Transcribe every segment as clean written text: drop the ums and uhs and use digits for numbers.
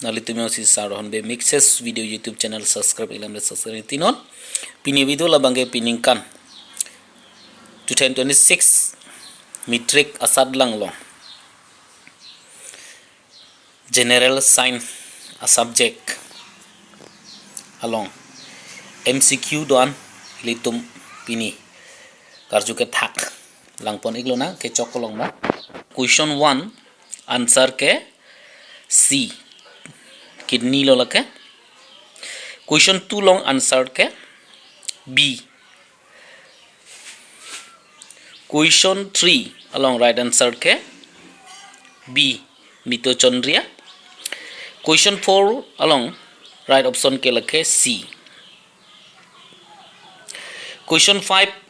Nalitumi si Rohon Bey mixes video YouTube channel subscribe ilam subscribe tinon pini video labange piningkan 2026 Matric asad langlong general science a subject along MCQ doan litum pini karju ke thak langpon iglona ke chokolong mo question 1 answer ke C kidney lo lake question 2 long answer ke B question 3 along right answer ke B mitochondria question 4 along right option ke lake C question 5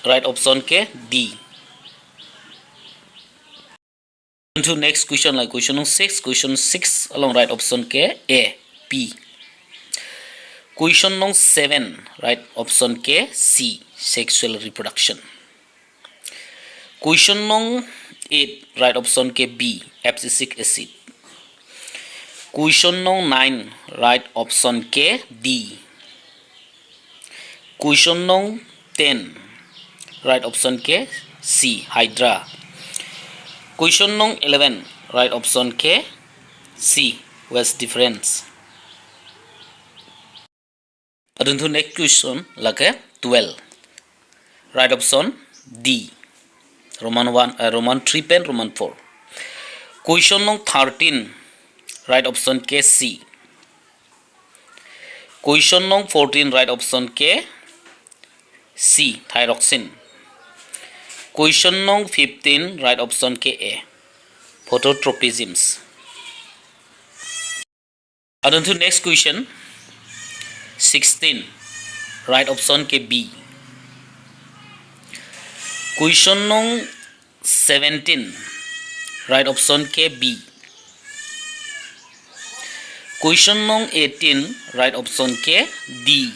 right option ke D. To next question like question 6 along right option ke A P question 7 right option ke C sexual reproduction question 8 right option ke B abscisic acid question 9 right option ke D question 10 right option ke C hydra question 11 right option ke C was difference. Adun to next question like 12 right option D Roman 1 Roman 3 pen Roman 4 question 13 right option ke C question 14 right option ke C thyroxine question 15 right option ke A phototropisms. Adun to next question 16 right option ke B question 17 right option ke B question 18 right option ke D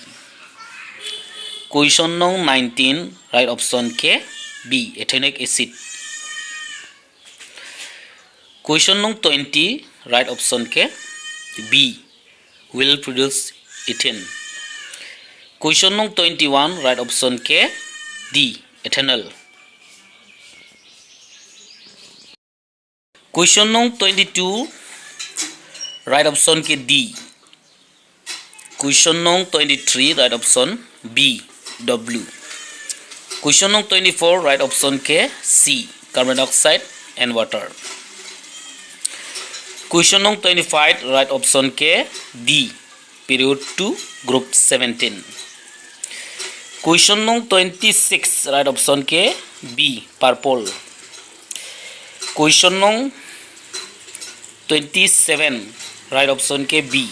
question 19 right option ke B ethanic acid question 20 right option ke B will produce ethane question 21 right option ke D ethanol question 22 right option ke D question 23 right option B W question 24 right option ke C carbon dioxide and water question 25 right option ke D period 2 group 17 question 26 right option ke B purple question 27 right option ke B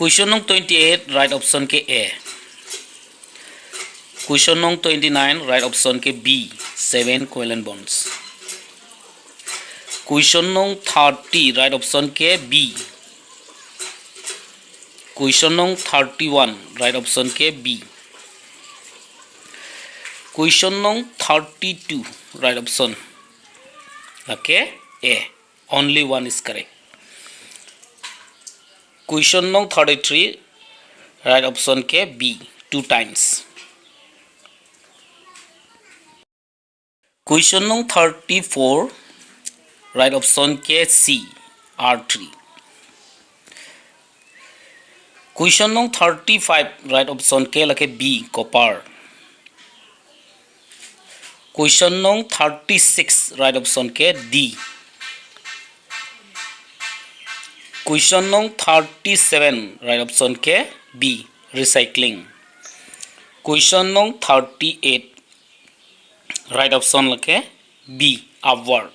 question 28 right option ke A question 29 right option ke B 7 covalent bonds question 30 right option ke B question 31 right option ke B question 32 right option okay A only one is correct question 33 right option ke B 2 times question 34 right option ke C R3 question 35 right option ke like B copper question 36 right option ke D question 37 right option ke B recycling question 38 right option like B upward.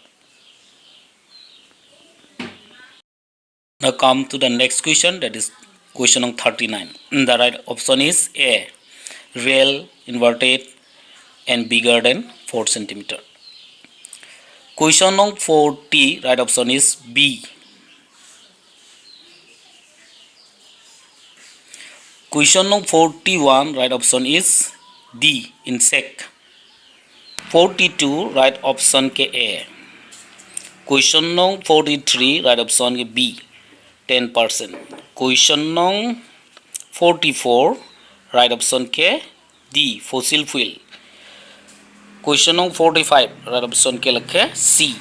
Now come to the next question, that is question 39. The right option is A real inverted and bigger than 4 centimeter. Question 40 right option is B. Question 41 right option is D insect. 42 right option के A. Question nong 43 right option के B 10%. Question nong 44 right option के D fossil fuel. Question nong 45 right option के लखे C